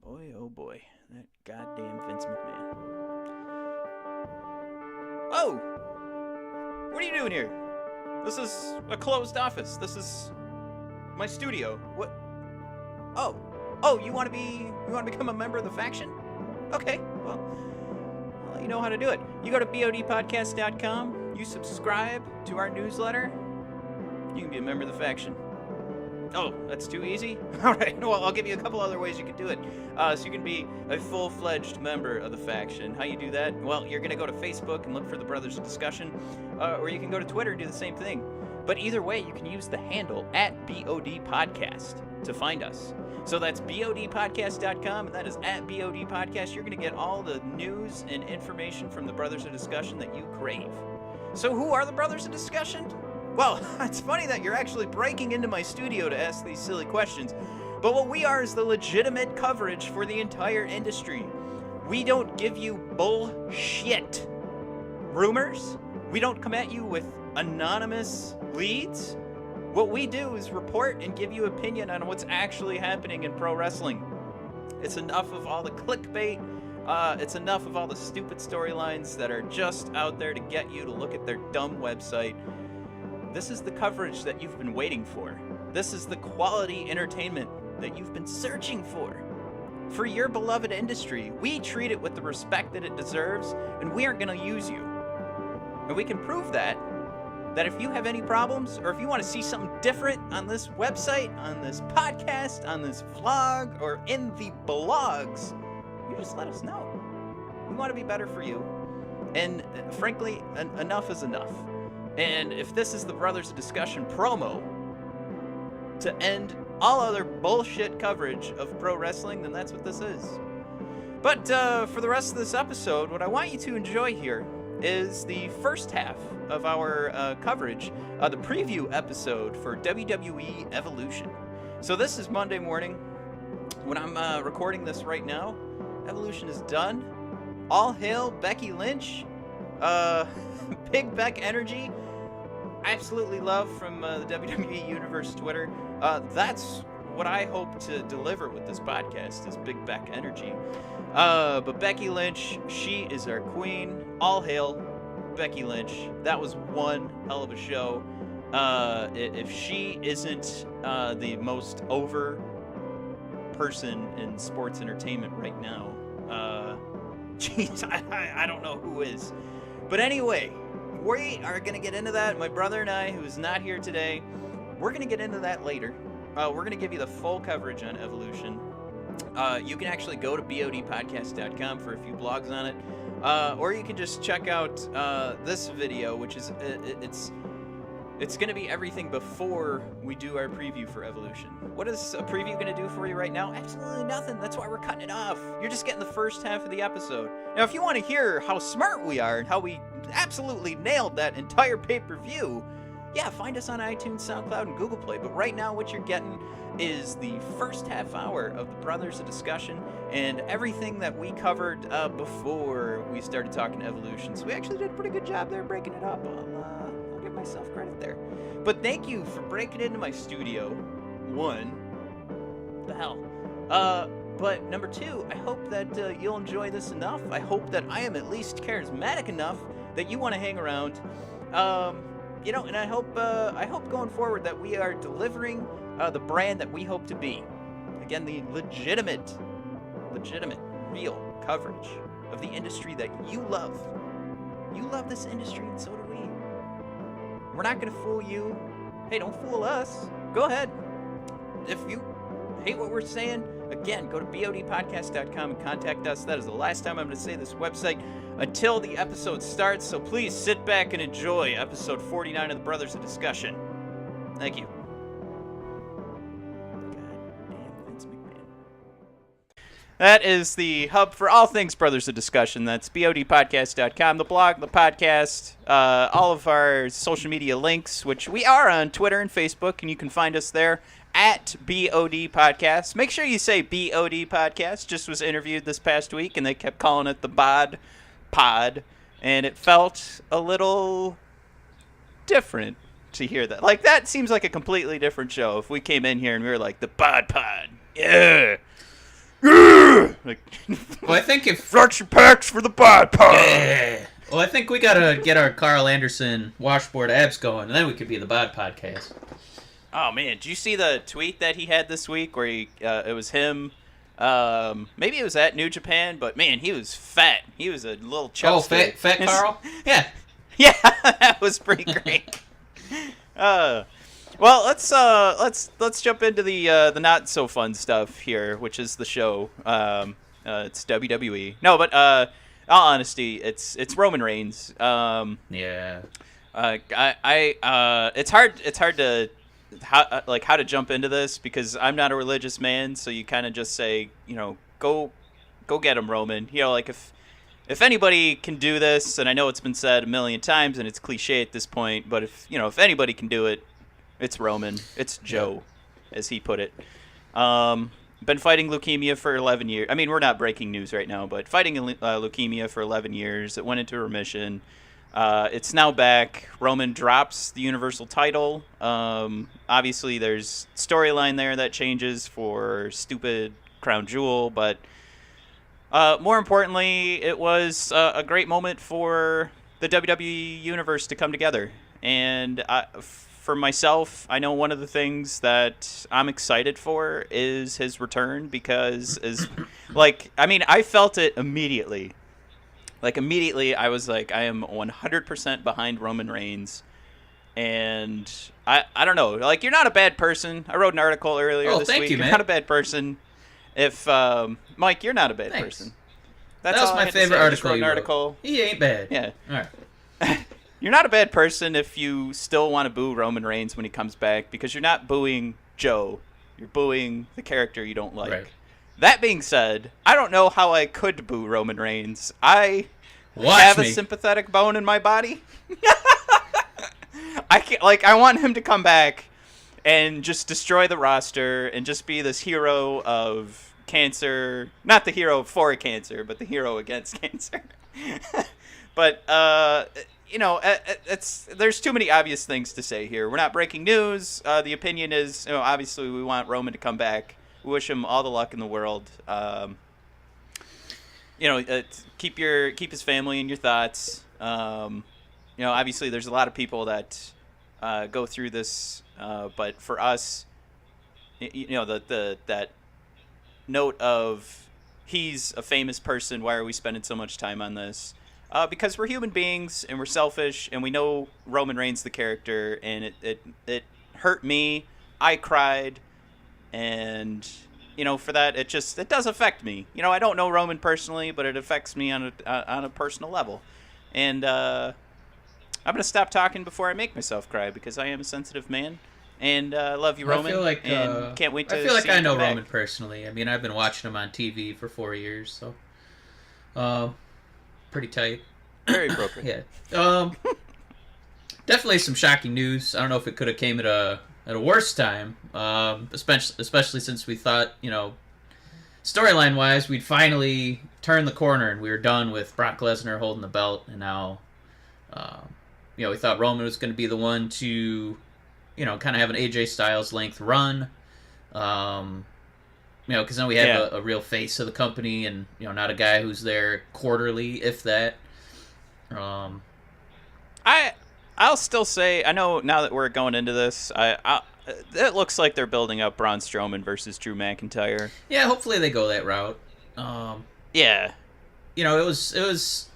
Boy, oh boy. That goddamn Vince McMahon. Oh! What are you doing here? This is a closed office. This is my studio. What? Oh, you want to become a member of the faction? Okay, well, you know how to do it. You go to bodpodcast.com, you subscribe to our newsletter, you can be a member of the faction. Oh, that's too easy? Alright, well, I'll give you a couple other ways you can do it. So you can be a full-fledged member of the faction. How you do that? Well, you're going to go to Facebook and look for the Brothers of Discussion, or you can go to Twitter and do the same thing. But either way, you can use the handle @BODPodcast to find us. So that's bodpodcast.com, and that is @BODPodcast. You're going to get all the news and information from the Brothers of Discussion that you crave. So who are the Brothers of Discussion? Well, it's funny that you're actually breaking into my studio to ask these silly questions, but what we are is the legitimate coverage for the entire industry. We don't give you bullshit rumors. We don't come at you with anonymous leads. What we do is report and give you opinion on what's actually happening in pro wrestling. It's enough of all the clickbait. It's enough of all the stupid storylines that are just out there to get you to look at their dumb website. This is the coverage that you've been waiting for. This is the quality entertainment that you've been searching for. For your beloved industry, we treat it with the respect that it deserves, and we aren't going to use you. And we can prove that if you have any problems, or if you want to see something different on this website, on this podcast, on this vlog, or in the blogs, you just let us know. We want to be better for you. And frankly, enough is enough. And if this is the Brothers of Discussion promo to end all other bullshit coverage of pro wrestling, then that's what this is. But for the rest of this episode, what I want you to enjoy here is the first half of our coverage, the preview episode for WWE Evolution. So this is Monday morning. When I'm recording this right now, Evolution is done. All hail Becky Lynch. Big Beck energy. Absolutely love from the WWE Universe Twitter. That's what I hope to deliver with this podcast is Big Beck energy. But Becky Lynch, she is our queen. All hail Becky Lynch. That was one hell of a show. If she isn't the most over person in sports entertainment right now, jeez, I don't know who is. But anyway, we are going to get into that. My brother and I, who is not here today, we're going to get into that later. We're going to give you the full coverage on Evolution. You can actually go to bodpodcast.com for a few blogs on it. Or you can just check out this video, which is, it's going to be everything before we do our preview for Evolution. What is a preview going to do for you right now? Absolutely nothing. That's why we're cutting it off. You're just getting the first half of the episode. Now, if you want to hear how smart we are and how we absolutely nailed that entire pay-per-view, yeah, find us on iTunes, SoundCloud, and Google Play. But right now, what you're getting is the first half hour of the Brothers of Discussion and everything that we covered before we started talking Evolution. So we actually did a pretty good job there breaking it up. I'll give myself credit there. But thank you for breaking into my studio. One, the hell. But number two, I hope that you'll enjoy this enough. I hope that I am at least charismatic enough that you want to hang around. And I hope going forward that we are delivering the brand that we hope to be. Again, the legitimate, real coverage of the industry that you love. You love this industry, and so do we. We're not going to fool you. Hey, don't fool us. Go ahead. If you hate what we're saying, again, go to bodpodcast.com and contact us. That is the last time I'm going to say this website until the episode starts. So please sit back and enjoy episode 49 of the Brothers of Discussion. Thank you. Goddamn Vince McMahon. That is the hub for all things Brothers of Discussion. That's bodpodcast.com, the blog, the podcast, all of our social media links, which we are on Twitter and Facebook, and you can find us there at BOD Podcast. Make sure you say BOD Podcast. Just was interviewed this past week, and they kept calling it the BOD Pod, and it felt a little different to hear that. Like, that seems like a completely different show if we came in here and we were like, the BOD Pod. Yeah. like, well, I think if flex your packs for the bad part. Yeah. Well, I think we gotta get our Carl Anderson washboard abs going, and then we could be the Bod Podcast. Oh man, did you see the tweet that he had this week where it was him? Maybe it was at New Japan, but man, he was fat. He was a little chubster. Oh, fat Carl? Yeah. Yeah, that was pretty great. Well, let's jump into the not so fun stuff here, which is the show. It's WWE. No, but all honesty, it's Roman Reigns. Yeah. It's hard to how to jump into this because I'm not a religious man, so you kind of just say, go get him, Roman. Like if anybody can do this, and I know it's been said a million times and it's cliche at this point, but if anybody can do it, it's Roman. It's Joe, as he put it. Been fighting leukemia for 11 years. I mean, we're not breaking news right now, but fighting leukemia for 11 years. It went into remission. It's now back. Roman drops the Universal title. Obviously, there's storyline there that changes for stupid Crown Jewel, but more importantly, it was a great moment for the WWE Universe to come together. And for myself, I know one of the things that I'm excited for is his return because, I felt it immediately. Immediately, I was like, I am 100% behind Roman Reigns. And I don't know. You're not a bad person. I wrote an article earlier this week. You're not a bad person. If Mike, you're not a bad person. That was my favorite article. An article. He ain't bad. Yeah. All right. You're not a bad person if you still want to boo Roman Reigns when he comes back because you're not booing Joe. You're booing the character you don't like. Right. That being said, I don't know how I could boo Roman Reigns. I have a sympathetic bone in my body. I can't, I want him to come back and just destroy the roster and just be this hero of cancer. Not the hero for cancer, but the hero against cancer. But there's too many obvious things to say here. We're not breaking news. The opinion is, obviously we want Roman to come back. We wish him all the luck in the world. Keep his family in your thoughts. Obviously there's a lot of people that go through this, but for us, that note of he's a famous person. Why are we spending so much time on this? Because we're human beings and we're selfish and we know Roman Reigns the character and it hurt me. I cried and for that it does affect me. I don't know Roman personally, but it affects me on a personal level. And I'm gonna stop talking before I make myself cry because I am a sensitive man. And love you, Roman. And can't wait to. I feel like I know Roman personally. I mean, I've been watching him on TV for 4 years, so pretty tight. Very appropriate. Yeah. Definitely some shocking news. I don't know if it could have came at a worse time, especially since we thought, storyline wise, we'd finally turn the corner and we were done with Brock Lesnar holding the belt, and now, we thought Roman was going to be the one to, kind of have an AJ Styles length run, because then we have a real face of the company, and not a guy who's there quarterly, if that. I'll still say, I know now that we're going into this, it looks like they're building up Braun Strowman versus Drew McIntyre. Yeah, hopefully they go that route. Yeah. It was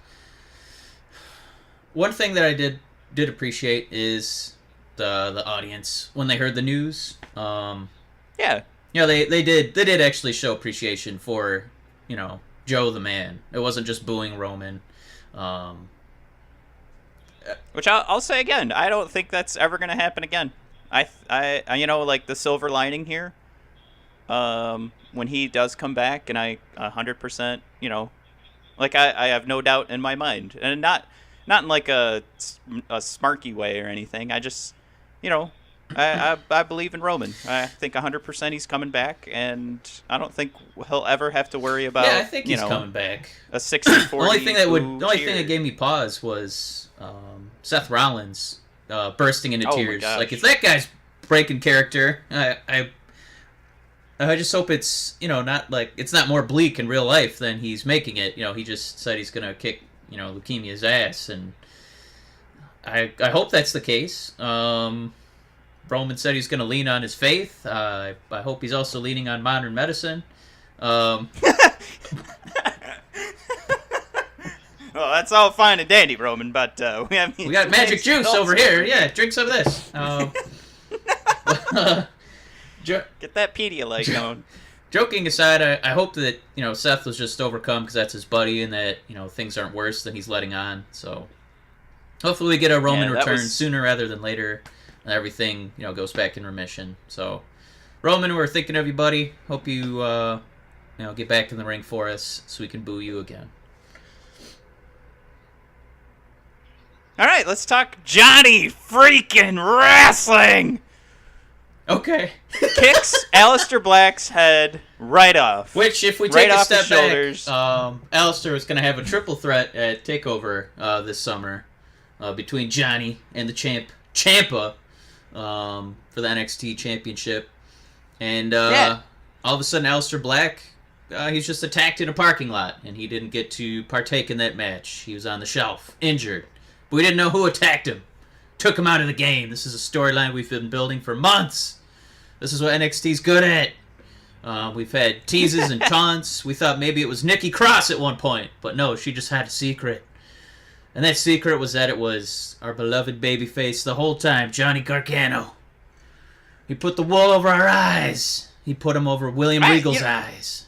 one thing that I did appreciate is the audience when they heard the news. Yeah. They did actually show appreciation for, Joe the man. It wasn't just booing Roman. Which I'll say again, I don't think that's ever going to happen again. I the silver lining here, when he does come back, and I 100%, I have no doubt in my mind, and not in a smarky way or anything. I just, I believe in Roman. I think 100% he's coming back, and I don't think he'll ever have to worry about. Yeah, I think he's coming back. A 60-40. The only thing that gave me pause was Seth Rollins bursting into tears. My gosh. If that guy's breaking character, I I just hope it's, not like it's not more bleak in real life than he's making it. He just said he's gonna kick, leukemia's ass, and I hope that's the case. Roman said he's gonna lean on his faith. I hope he's also leaning on modern medicine. Well, that's all fine and dandy, Roman, but we got magic juice over here. Yeah, drink some of this. Get that Pedialyte going. Joking aside, I hope that Seth was just overcome because that's his buddy, and that things aren't worse than he's letting on. So hopefully we get a Roman return sooner rather than later, and everything goes back in remission. So Roman, we're thinking of you, buddy. Hope you get back in the ring for us so we can boo you again. All right, let's talk Johnny freaking wrestling. Okay. Kicks Aleister Black's head right off. Which, if we take a step back, Aleister was going to have a triple threat at TakeOver this summer between Johnny and the Ciampa for the NXT Championship. And all of a sudden, Aleister Black, he's just attacked in a parking lot, and he didn't get to partake in that match. He was on the shelf, injured. But we didn't know who attacked him. Took him out of the game. This is a storyline we've been building for months. This is what NXT's good at. We've had teases and taunts. We thought maybe it was Nikki Cross at one point, but no, she just had a secret. And that secret was that it was our beloved babyface the whole time, Johnny Gargano. He put the wool over our eyes. He put them over William Regal's eyes.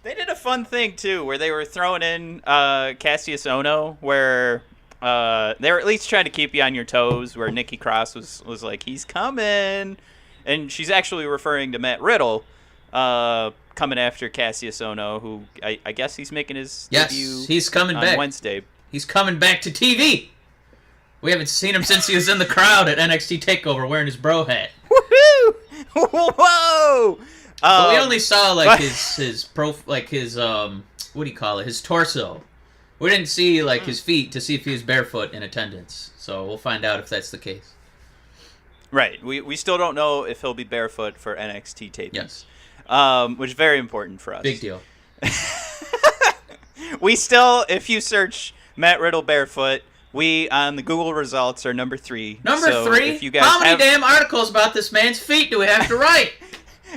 They did a fun thing, too, where they were throwing in Cassius Ohno, where they were at least trying to keep you on your toes, where Nikki Cross was like, he's coming. And she's actually referring to Matt Riddle coming after Cassius Ohno, who I guess he's making his debut he's coming on back. Wednesday. He's coming back to TV. We haven't seen him since he was in the crowd at NXT TakeOver wearing his bro hat. Woohoo! Whoa! But we only saw his what do you call it? His torso. We didn't see his feet to see if he was barefoot in attendance. So we'll find out if that's the case. Right. We still don't know if he'll be barefoot for NXT tapings. Yes. Which is very important for us. Big deal. We still, if you search Matt Riddle barefoot, we on the Google results are number 3. Number 3? If you guys How many damn articles about this man's feet do we have to write?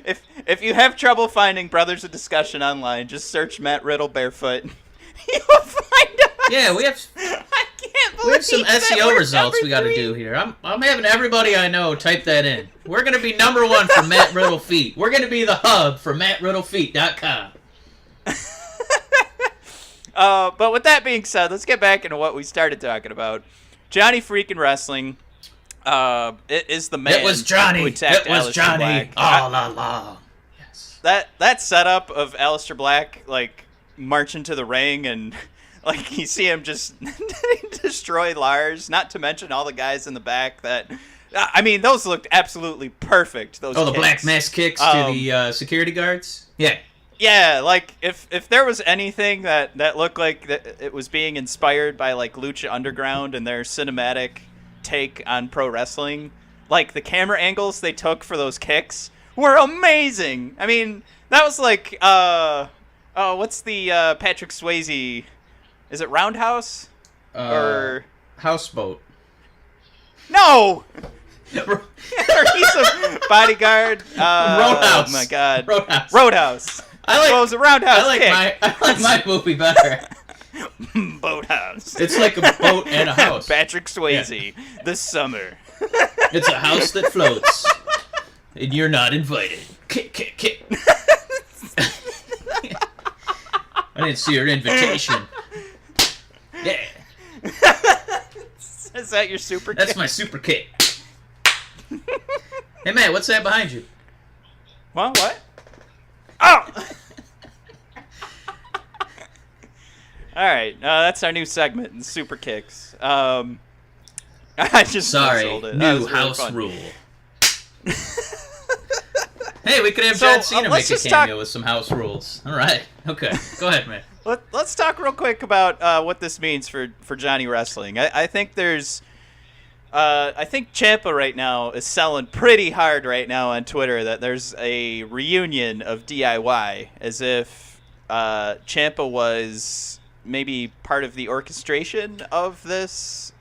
if you have trouble finding Brothers of Discussion online, just search Matt Riddle barefoot. You'll find us. Yeah, we have. I can't believe we have some SEO results we got to do here. I'm having everybody I know type that in. We're gonna be number 1 for Matt Riddle feet. We're gonna be the hub for MattRiddleFeet.com. But with that being said, let's get back into what we started talking about. Johnny freaking wrestling. It is the man. It was Johnny. Who attacked it was Aleister Johnny. Black. All along. Yes. That setup of Aleister Black marching to the ring and you see him just destroy Lars. Not to mention all the guys in the back that. I mean, those looked absolutely perfect. Those the kicks. black mass kicks to the security guards. Yeah. Yeah, if there was anything that looked like that it was being inspired by Lucha Underground and their cinematic take on pro wrestling, the camera angles they took for those kicks were amazing. I mean, that was what's the Patrick Swayze? Is it Roundhouse or Houseboat? No. Or he's a bodyguard. Roadhouse. Oh my God. Roadhouse. It was a roundhouse kick. I like my movie better. Boathouse. It's like a boat and a house. Patrick Swayze, this summer. It's a house that floats, and you're not invited. Kick, kick, kick. I didn't see your invitation. Yeah. Is that your super kick? That's my super kick. Hey, Matt, what's that behind you? What? Oh! All right, that's our new segment, Super Kicks. I just Sorry, it. new house rule. Hey, we could have John Cena make a cameo with some house rules. All right, okay, go ahead, man. Let's talk real quick about what this means for Johnny Wrestling. I think there's I think Ciampa right now is selling pretty hard right now on Twitter that there's a reunion of DIY, as if Ciampa was maybe part of the orchestration of this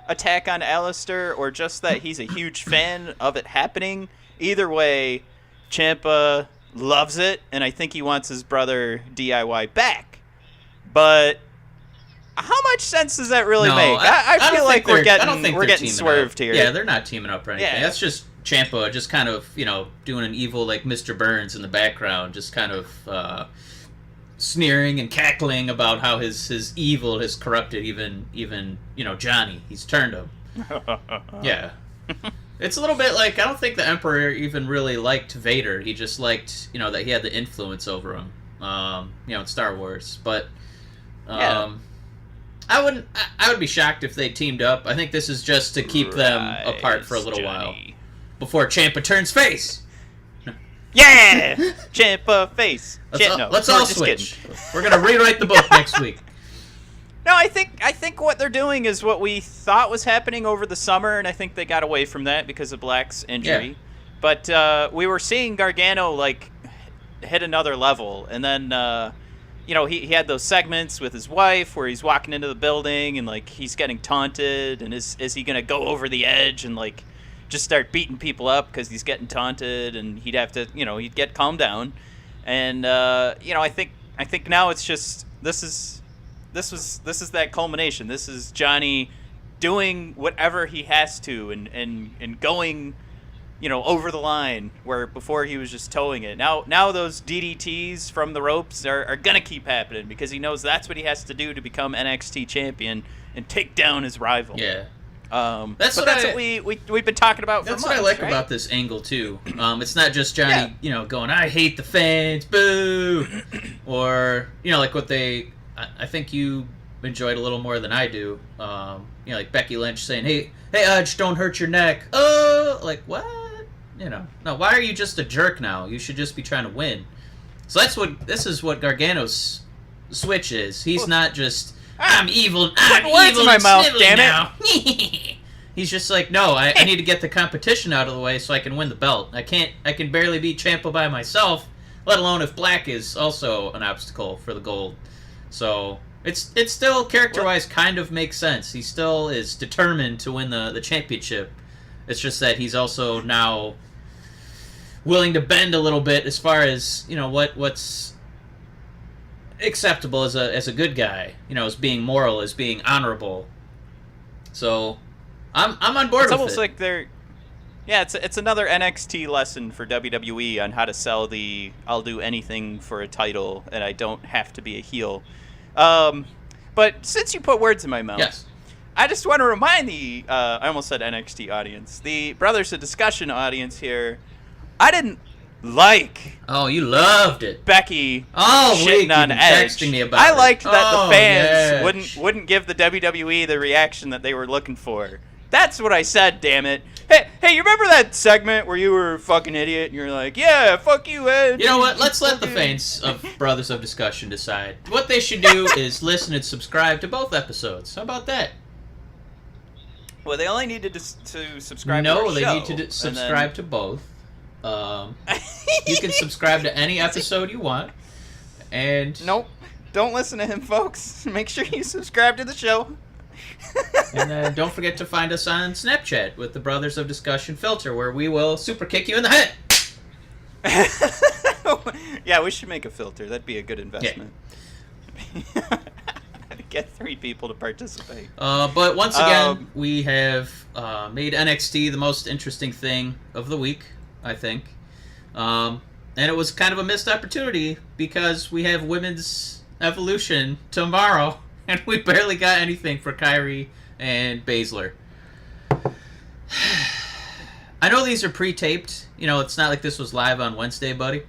attack on Aleister, or just that he's a huge fan of it happening. Either way, Ciampa loves it, and I think he wants his brother DIY back. But how much sense does that really make? I feel like we're getting swerved here. Yeah, they're not teaming up or anything. Yeah. That's just Ciampa just kind of, doing an evil like Mr. Burns in the background, just kind of sneering and cackling about how his evil has corrupted even Johnny. He's turned him. Yeah. It's a little bit like, I don't think the Emperor even really liked Vader. He just liked, that he had the influence over him, in Star Wars. But I would be shocked if they teamed up. I think this is just to keep them apart for a little while before Ciampa turns face. Yeah, Ciampa face. Let's all switch. We're gonna rewrite the book next week. No, I think what they're doing is what we thought was happening over the summer, and I think they got away from that because of Black's injury. Yeah. But we were seeing Gargano hit another level, and then he had those segments with his wife where he's walking into the building and he's getting taunted, and is he gonna go over the edge and just start beating people up because he's getting taunted, and he'd have to he'd get calmed down, and I think now it's just this is that culmination. This is Johnny doing whatever he has to and going over the line where before he was just towing it. Now those DDTs from the ropes are going to keep happening because he knows that's what he has to do to become NXT champion and take down his rival. Yeah. That's what we've been talking about for months. That's what I like right? about this angle, too. It's not just Johnny, going, I hate the fans, boo! Or, like what I think you enjoyed a little more than I do. Like Becky Lynch saying, hey, Edge, don't hurt your neck. Oh, what? No, why are you just a jerk now? You should just be trying to win. So this is what Gargano's switch is. He's not just, I'm evil, in my mouth, damn now. He's just like, no, I need to get the competition out of the way so I can win the belt. I can barely beat Ciampa by myself, let alone if Black is also an obstacle for the gold. So it's still character-wise kind of makes sense. He still is determined to win the championship. It's just that he's also now willing to bend a little bit as far as what's acceptable as a good guy. As being moral, as being honorable. So I'm on board with it. It's almost like they're. Yeah, it's another NXT lesson for WWE on how to sell the I'll do anything for a title and I don't have to be a heel. But since you put words in my mouth, yes. I just want to remind the I almost said NXT audience, the Brothers of Discussion audience here, I didn't like. Oh, you loved it, Becky. Shitting on Edge. Texting me about I liked that the fans yeah. wouldn't give the WWE the reaction that they were looking for. That's what I said, damn it. Hey, you remember that segment where you were a fucking idiot and you're like, yeah, fuck you, Edge. You know what? Let's let the fans of Brothers of Discussion decide. What they should do is listen and subscribe to both episodes. How about that? Well, they only needed to subscribe to No, our they show, need to subscribe to both. You can subscribe to any episode you want. And nope. Don't listen to him, folks. Make sure you subscribe to the show. And don't forget to find us on Snapchat with the Brothers of Discussion filter, where we will super kick you in the head. Yeah, we should make a filter. That'd be a good investment. Yeah. Get 3 people to participate. But once again, we have made NXT the most interesting thing of the week, I think. And it was kind of a missed opportunity because we have Women's Evolution tomorrow. And we barely got anything for Kyrie and Baszler. I know these are pre-taped. It's not like this was live on Wednesday, buddy.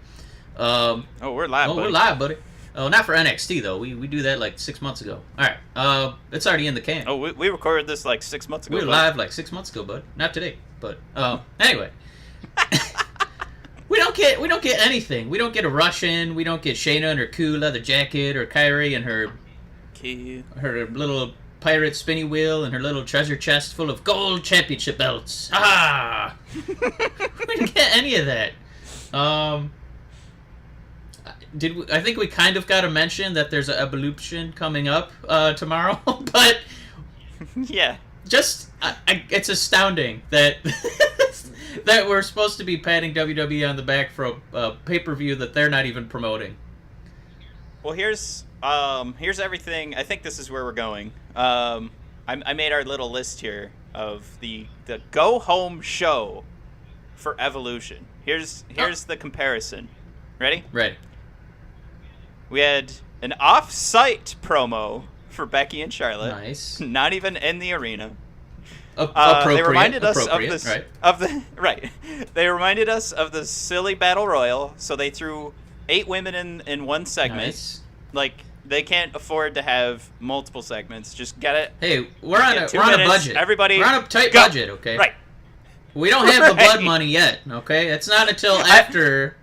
We're live, buddy. We're live, buddy. Oh, not for NXT, though. We do that like 6 months ago. All right. It's already in the can. Oh, we recorded this like 6 months ago. We were live like 6 months ago, bud. Not today, but anyway. We don't get anything. We don't get a Russian. We don't get Shayna in her cool leather jacket or Kyrie and her little pirate spinny wheel and her little treasure chest full of gold championship belts. Ah! We didn't get any of that. I think we kind of got to mention that there's an evolution coming up tomorrow, but yeah, just it's astounding that that we're supposed to be patting WWE on the back for a pay-per-view that they're not even promoting. Well, here's everything. I think this is where we're going. I made our little list here of the go home show for Evolution. Here's the comparison. Ready? Ready. We had an off-site promo for Becky and Charlotte. Nice. Not even in the arena. Appropriate. They reminded us of this, right. They reminded us of the silly battle royal. So they threw 8 women in one segment. Nice. Like, they can't afford to have multiple segments. Just get it. Hey, we're on a budget. Everybody, we're on a tight go. budget, okay? Right. We don't have the blood money yet, okay? It's not until after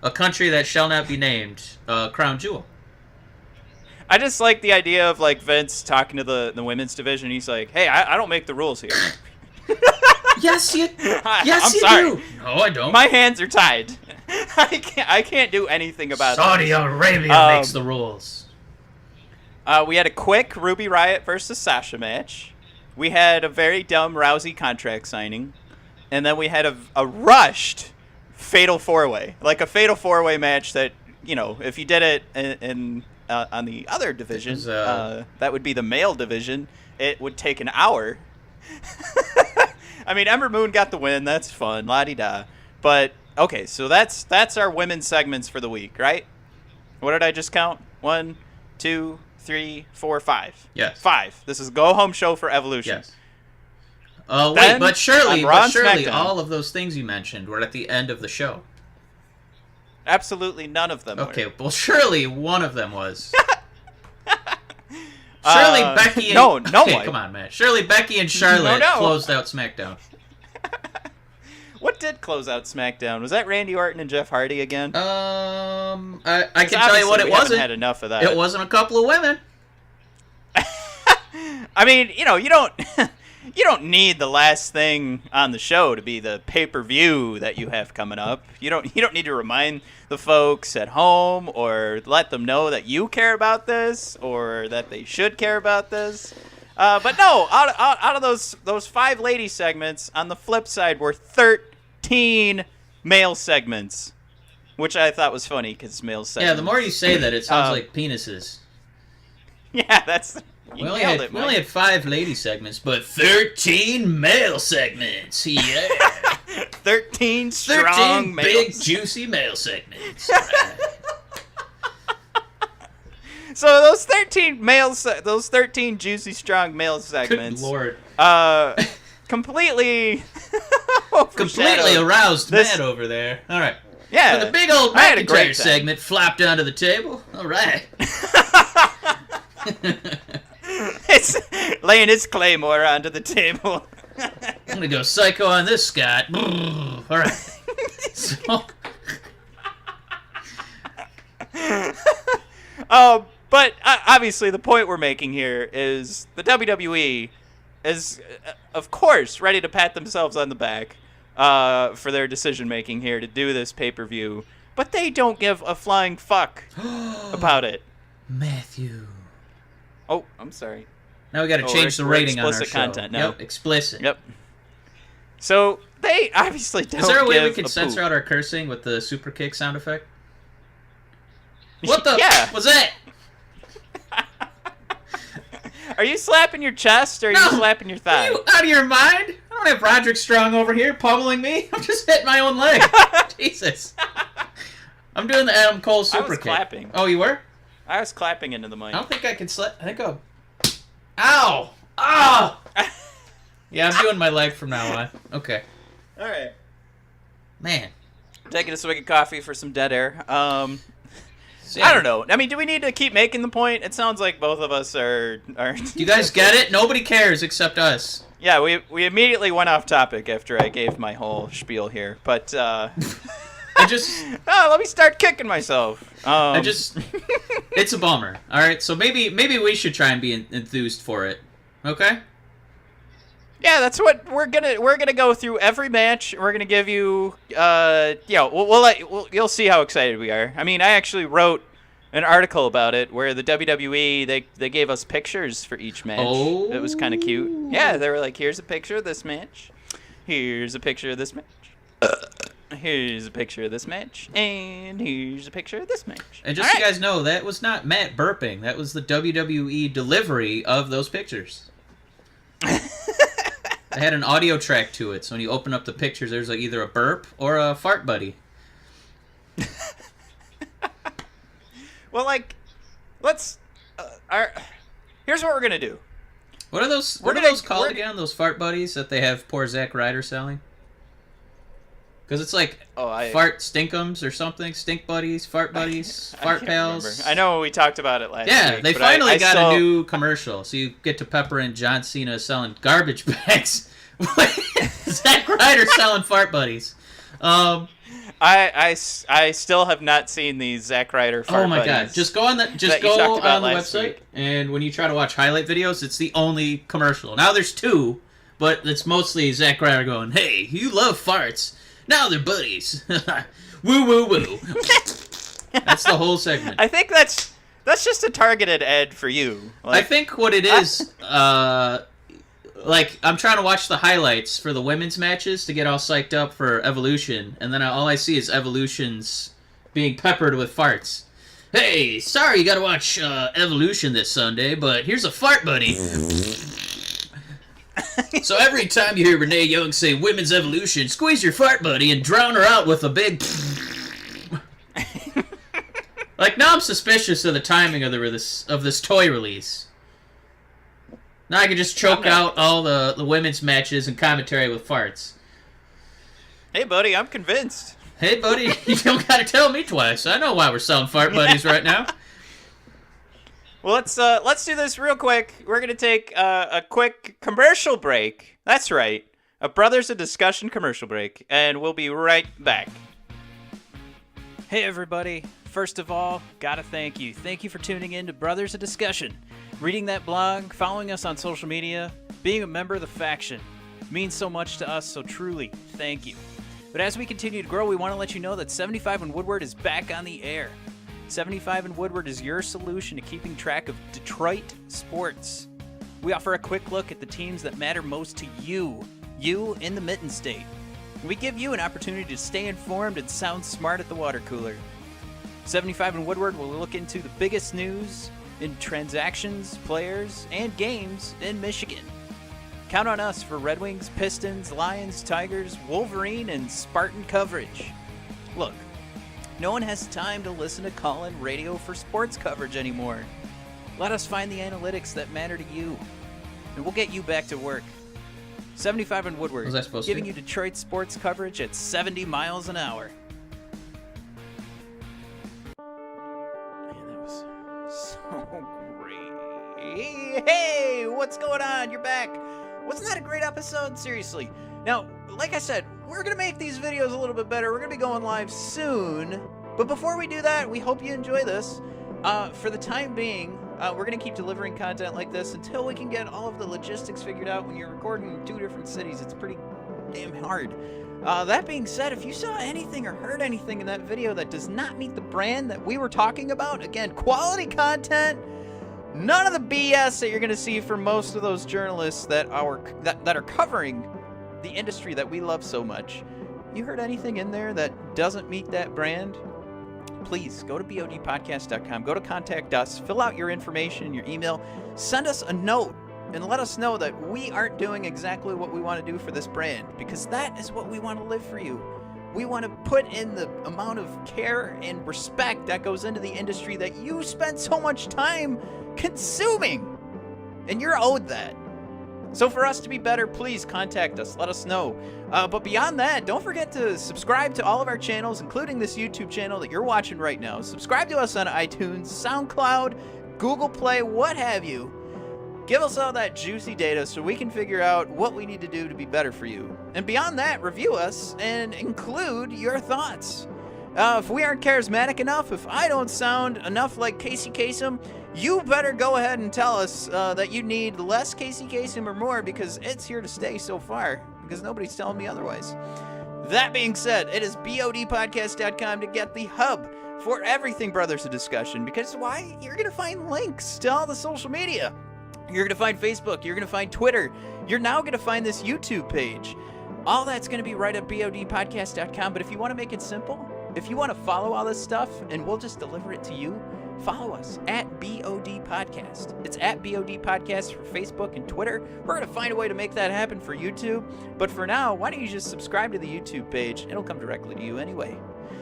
a country that shall not be named, Crown Jewel. I just like the idea of like Vince talking to the women's division. He's like, "Hey, I don't make the rules here." Yes, you. I'm you sorry. do. No, I don't. My hands are tied. I can't do anything about Saudi this. Arabia makes the rules. We had a quick Ruby Riott versus Sasha match. We had a very dumb Rousey contract signing, and then we had a rushed Fatal 4-Way, like a Fatal 4-Way match that, you know, if you did it in on the other division, that would be the male division, it would take an hour. I mean, Ember Moon got the win. That's fun, la-di-da. But okay, so that's our women's segments for the week, right? What did I just count? 1, 2, 3, 4, 5. Yes. 5. This is go home show for Evolution. Yes. Wait, but surely SmackDown, all of those things you mentioned were at the end of the show. Absolutely none of them Okay, were. well, surely one of them was. Surely Becky and... No, okay, Mike. Come on, man. Surely Becky and Charlotte No. closed out SmackDown. What did close out SmackDown? Was that Randy Orton and Jeff Hardy again? I can tell you what it wasn't. Had enough of that. It wasn't a couple of women. I mean, you know, you don't need the last thing on the show to be the pay-per-view that you have coming up. You don't need to remind the folks at home or let them know that you care about this or that they should care about this. But no, out of those 5 lady segments, on the flip side were 13 male segments, which I thought was funny because male segments. Yeah, the more you say that, it sounds like penises. Yeah, that's... We only had 5 lady segments, but 13 male segments. Yeah. 13 strong 13 male big, juicy male segments. So those 13 juicy strong male segments. Good Lord. Completely aroused Matt over there. All right. Yeah. So the big old I had a great McIntyre segment flopped onto the table. All right. It's laying his claymore onto the table. I'm gonna go psycho on this, Scott. All right. So... But obviously the point we're making here is the WWE is, of course, ready to pat themselves on the back for their decision-making here to do this pay-per-view, but they don't give a flying fuck about it. Matthew. Oh, I'm sorry. Now we got to change the rating on our show. Explicit content now. Yep, explicit. Yep. So they obviously don't. Is there a way we give can a censor poop. out our cursing with the super kick sound effect? What the? Yeah. Was that? Are you slapping your chest or are you slapping your thigh? Are you out of your mind? I don't have Roderick Strong over here pummeling me. I'm just hitting my own leg. Jesus. I'm doing the Adam Cole super I was kick. clapping. Oh, you were? I was clapping into the mic. I don't think I can slap. I think I'll... Ow! Ow! Yeah, I'm doing my leg from now on. Okay. All right. Man. Taking a swig of coffee for some dead air. So, I don't know. I mean, do we need to keep making the point? It sounds like both of us are... You guys get it? Nobody cares except us. Yeah, we immediately went off topic after I gave my whole spiel here. But, And let me start kicking myself. It's a bummer. All right, so maybe we should try and be enthused for it. Okay. Yeah, that's what we're gonna go through every match. We're gonna give you, you'll see how excited we are. I mean, I actually wrote an article about it where the WWE they gave us pictures for each match. Oh. It was kind of cute. Yeah, they were like, here's a picture of this match. Here's a picture of this match. Here's a picture of this match. And here's a picture of this match. And just so you guys know, that was not Matt burping. That was the WWE delivery of those pictures. It had an audio track to it, so when you open up the pictures, there's like either a burp or a fart buddy. Well, like, let's. Here's what we're gonna do. What are those? What are those called again? Those fart buddies that they have poor Zack Ryder selling? Because it's like fart stinkums or something. Stink buddies, fart buddies, fart pals. Remember. I know we talked about it last week. Yeah, they finally got a new commercial, so you get to pepper in John Cena selling garbage bags. Zack Ryder selling fart buddies. I still have not seen these Zack Ryder fart buddies. Oh my god! Just go on the website, and when you try to watch highlight videos, it's the only commercial. Now there's two, but it's mostly Zack Ryder going, "Hey, you love farts. Now they're buddies." Woo woo woo. That's the whole segment. I think that's just a targeted ad for you. I think what it is, like, I'm trying to watch the highlights for the women's matches to get all psyched up for Evolution, and then all I see is Evolutions being peppered with farts. Hey, sorry you gotta watch Evolution this Sunday, but here's a fart buddy. So every time you hear Renee Young say Women's Evolution, squeeze your fart buddy and drown her out with a big... Like, now I'm suspicious of the timing of this toy release. Now I can just choke out all the women's matches and commentary with farts. Hey, buddy, I'm convinced. Hey, buddy, you don't gotta tell me twice. I know why we're selling fart buddies right now. Well, let's do this real quick. We're gonna take a quick commercial break. That's right, a Brothers of Discussion commercial break, and we'll be right back. Hey, everybody. First of all, gotta thank you. Thank you for tuning in to Brothers of Discussion. Reading that blog, following us on social media, being a member of the faction means so much to us, so truly, thank you. But as we continue to grow, we want to let you know that 75 and Woodward is back on the air. 75 and Woodward is your solution to keeping track of Detroit sports. We offer a quick look at the teams that matter most to you in the Mitten State. We give you an opportunity to stay informed and sound smart at the water cooler. 75 and Woodward will look into the biggest news in transactions, players, and games in Michigan. Count on us for Red Wings, Pistons, Lions, Tigers, Wolverine, and Spartan coverage. Look, no one has time to listen to call-in radio for sports coverage anymore. Let us find the analytics that matter to you, and we'll get you back to work. 75 and Woodward, giving you Detroit sports coverage at 70 miles an hour. Hey, what's going on? You're back. Wasn't that a great episode? Seriously. Now, like I said, we're going to make these videos a little bit better. We're going to be going live soon. But before we do that, we hope you enjoy this. For the time being, we're going to keep delivering content like this until we can get all of the logistics figured out. When you're recording in 2 different cities, it's pretty damn hard. That being said, if you saw anything or heard anything in that video that does not meet the brand that we were talking about, again, quality content, none of the BS that you're going to see from most of those journalists that are covering the industry that we love so much. You heard anything in there that doesn't meet that brand? Please go to bodpodcast.com, go to contact us, fill out your information, your email, send us a note, and let us know that we aren't doing exactly what we want to do for this brand, because that is what we want to live for you. We want to put in the amount of care and respect that goes into the industry that you spend so much time consuming, and you're owed that. So for us to be better, please contact us, let us know. But beyond that, don't forget to subscribe to all of our channels, including this YouTube channel that you're watching right now. Subscribe to us on iTunes, SoundCloud, Google Play, what have you. Give us all that juicy data so we can figure out what we need to do to be better for you. And beyond that, review us and include your thoughts. If we aren't charismatic enough, if I don't sound enough like Casey Kasem, you better go ahead and tell us that you need less Casey Kasem or more, because it's here to stay so far, because nobody's telling me otherwise. That being said, it is bodpodcast.com to get the hub for everything Brothers of Discussion, because why? You're going to find links to all the social media. You're going to find Facebook. You're going to find Twitter. You're now going to find this YouTube page. All that's going to be right at bodpodcast.com, but if you want to make it simple, if you want to follow all this stuff and we'll just deliver it to you, follow us at BOD Podcast. It's at BOD Podcast for Facebook and Twitter. We're going to find a way to make that happen for YouTube. But for now, why don't you just subscribe to the YouTube page? It'll come directly to you anyway.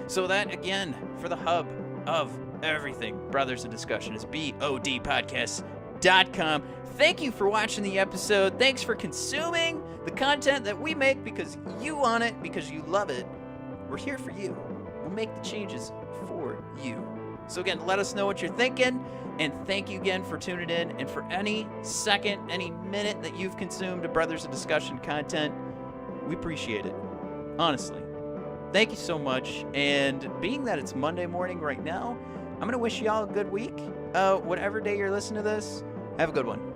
So that, again, for the hub of everything Brothers of Discussion is bodpodcast.com. Thank you for watching the episode. Thanks for consuming the content that we make because you want it, because you love it. We're here for you. We'll make the changes for you. So again, let us know what you're thinking, and thank you again for tuning in, and for any second, any minute that you've consumed a Brothers of Discussion content, we appreciate it. Honestly. Thank you so much, and being that it's Monday morning right now, I'm going to wish you all a good week. Whatever day you're listening to this, have a good one.